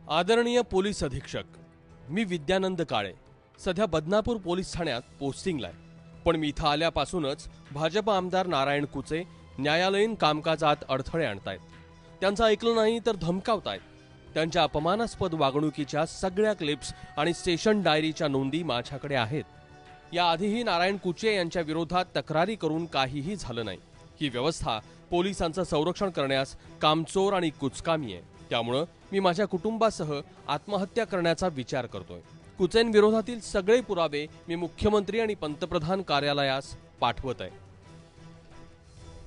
आदरणीय पोलीस अधीक्षक, मी विद्यानंद काळे सध्या बदनापूर पोलीस ठाण्यात पोस्टिंगला आहे. पण मी इथं आल्यापासूनच भाजप आमदार नारायण कुचे न्यायालयीन कामकाजात अडथळे आणतायत. त्यांचं ऐकलं नाही तर धमकावतायत. त्यांच्या अपमानास्पद वागणुकीच्या सगळ्या क्लिप्स आणि स्टेशन डायरीच्या नोंदी माझ्याकडे आहेत. याआधीही नारायण कुचे यांच्या विरोधात तक्रारी करून काहीही झालं नाही. ही व्यवस्था पोलिसांचं संरक्षण करण्यास कामचोर आणि कुचकामी आहे. त्यामुळं मी माझ्या कुटुंबासह आत्महत्या करण्याचा विचार करतोय. कुचेंविरोधातील सगळे पुरावे मी मुख्यमंत्री आणि पंतप्रधान कार्यालयास पाठवत आहे.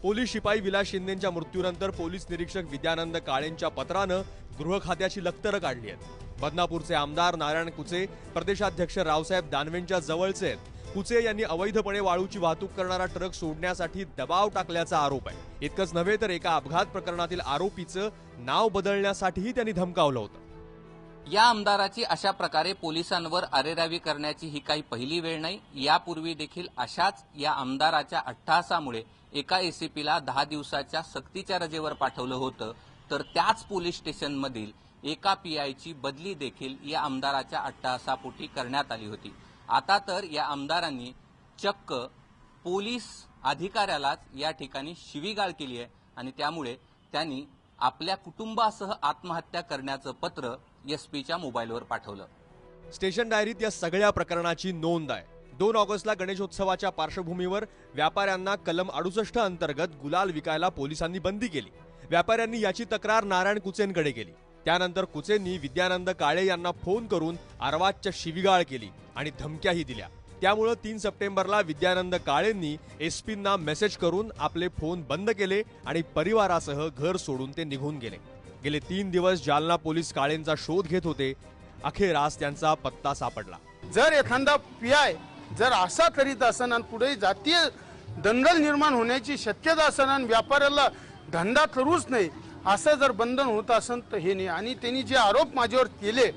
पोलीस शिपाई विलास शिंदेंच्या मृत्यूनंतर पोलीस निरीक्षक विद्यानंद काळेंच्या पत्रानं गृह खात्याची लक्तरं काढली आहेत. बदनापूरचे आमदार नारायण कुचे प्रदेशाध्यक्ष रावसाहेब दानवेंच्या जवळचे आहेत. कुचे यांनी अवैधपणे वाळूची वाहतूक करणारा ट्रक सोडण्यासाठी दबाव टाकल्याचा आरोप आहे. इतकंच नव्हे तर एका अपघात प्रकरणातील आरोपीचं नाव बदलण्यासाठीही त्यांनी धमकावलं होतं. या आमदाराची अशा प्रकारे पोलिसांवर अरेरावी करण्याची ही काही पहिली वेळ नाही. यापूर्वी देखील अशाच या आमदाराच्या अट्टहासामुळे एका एसीपीला 10 दिवसाच्या सक्तीच्या रजेवर पाठवलं होतं. तर त्याच पोलीस स्टेशनमधील एका पीआयची बदली देखील या आमदाराच्या अट्टहासापोटी करण्यात आली होती. आता तर या आमदारांनी चक्क पोलीस अधिकाऱ्यालाच या ठिकाणी शिवीगाळ केली आहे आणि त्यामुळे त्यांनी आपल्या कुटुंबासह आत्महत्या करण्याचं पत्र एसपीच्या मोबाईलवर पाठवलं. स्टेशन डायरीत या सगळ्या प्रकरणाची नोंद आहे. 2 ऑगस्टला गणेशोत्सवाच्या पार्श्वभूमीवर व्यापाऱ्यांना कलम 68 अंतर्गत गुलाल विकायला पोलिसांनी बंदी केली. व्यापाऱ्यांनी याची तक्रार नारायण कुचेंकडे केली. त्यानंतर कुचेंनी विद्यानंद काळे यांना फोन करून अर्वाच्य शिवीगाळ केली आणि धमक्याही दिल्या. त्यामुळे 3 सप्टेंबरला विद्यानंद काळेंनी एसपींना मेसेज करून आपले फोन बंद केले आणि परिवारासह घर सोडून ते निघून गेले. गेले 3 दिवस जालना पोलीस काळेंचा शोध घेत होते. अखेरास त्यांचा पत्ता सापडला. जर एखादा पीआय जर असा करीत असन आणि पुढे जातीय दंगल निर्माण होण्याची शक्यता असन आणि व्यापाऱ्याला धंदा करूच नाही असं जर बंधन होत असन तर हे नाही. आणि त्यांनी जे आरोप माझ्यावर केले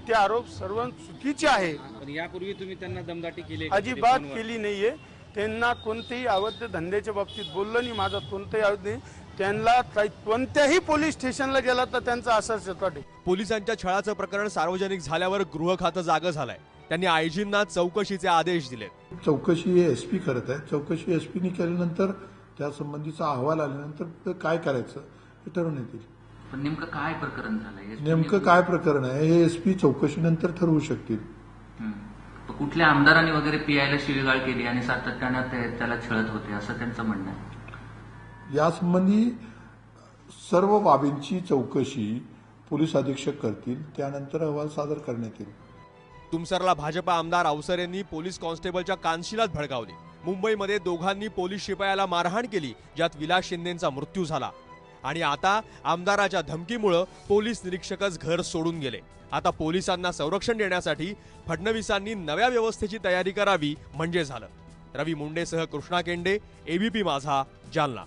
ते आरोप सर्व चुकीचे आहे. यापूर्वी तुम्ही त्यांना दमदाटी केली? अजिबात केली नाहीये. त्यांना कोणतेही अवैध धंद्याच्या बाबतीत बोललो नाही. माझा कोणताही अवैध नाही. त्यांना कोणत्याही पोलीस स्टेशनला गेला तर त्यांचा असाच येतो. पोलिसांच्या छळाचं प्रकरण सार्वजनिक झाल्यावर गृह खातं जागं झालंय. त्यांनी आयजींना चौकशीचे आदेश दिले. चौकशी एसपी करत आहेत. चौकशी एसपीनी केल्यानंतर त्या संबंधीचा अहवाल आल्यानंतर काय करायचं हे ठरवण्यात येईल. पण नेमकं काय प्रकरण झालंय? नेमकं काय प्रकरण आहे हे एसपी चौकशीनंतर ठरवू शकतील. कुठल्या आमदारांनी वगैरे पीआयला शिवीगाळ केली आणि सातत्याने त्याला छळत होते असं त्यांचं म्हणणं आहे. यासंबंधी सर्व बाबींची चौकशी पोलीस अधीक्षक करतील. त्यानंतर अहवाल सादर करण्यात येईल. तुमसरला भाजपा आमदार अवसरेंनी पोलीस कॉन्स्टेबलच्या कानशिलात भडकावली. मुंबईमध्ये दोघांनी पोलीस शिपायाला मारहाण केली, ज्यात विलास शिंदेंचा मृत्यू झाला. आणि आता आमदाराच्या धमकीमुळे पोलीस निरीक्षकच घर सोडून गेले. आता पोलिसांना संरक्षण देण्यासाठी फडणवीसांनी नव्या व्यवस्थेची तयारी करावी म्हणजे झालं. रवी मुंडेसह कृष्णा केंडे, एबीपी माझा, जालना.